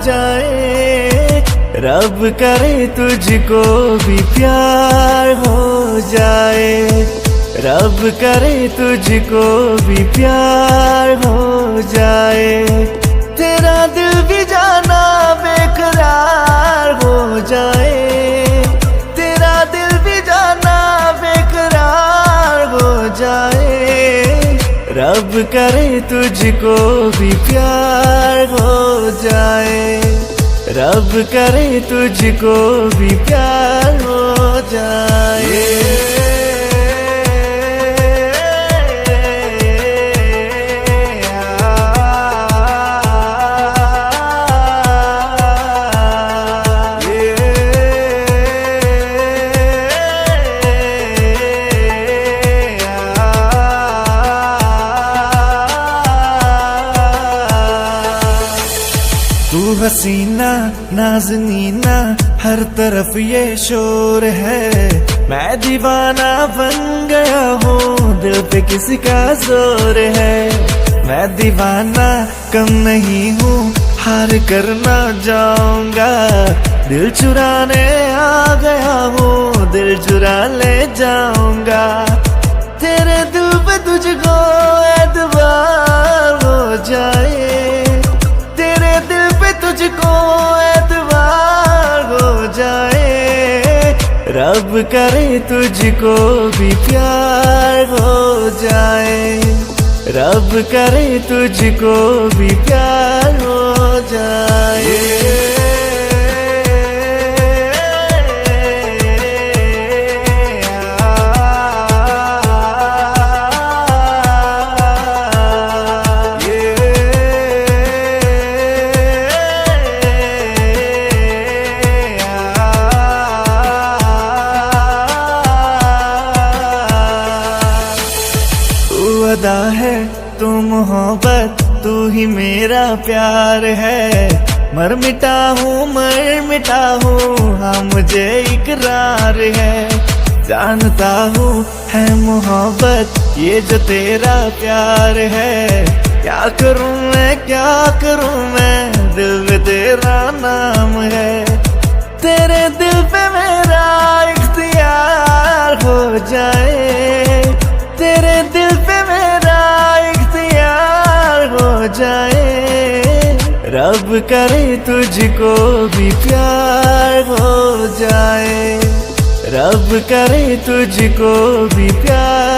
जाए, रब करे तुझको भी प्यार हो जाए, रब करे तुझको भी प्यार हो जाए। तेरा दिल भी जाना बेकरार हो जाए, तेरा दिल भी जाना बेकरार हो जाए, रब करे तुझको भी प्यार हो जाए, रब करे तुझको भी प्यार हो जाए। तू हसीना नाज़नीना हर तरफ ये शोर है, मैं दीवाना बन गया हूँ, दिल पे किसी का जोर है। मैं दीवाना कम नहीं हूँ, हार कर ना जाऊंगा, दिल चुराने आ गया हूँ, दिल चुरा ले जाऊंगा। तेरे दिल पे तुझको एतबार हो जाए, तुझको एतबार हो जाए, रब करे तुझको भी प्यार हो जाए, रब करे तुझको भी प्यार हो जाए। अदा है तू मोहब्बत, तू ही मेरा प्यार है, मर मिटा हूँ हाँ मुझे इकरार है। जानता हूँ है मोहब्बत ये जो तेरा प्यार है, क्या करूँ मैं दिल में तेरा नाम है। तेरे दिल पे मेरा इख्तियार हो जाए, तेरे दिल पे मेरा इख्तियार हो जाए, रब करे तुझको भी प्यार हो जाए, रब करे तुझको भी प्यार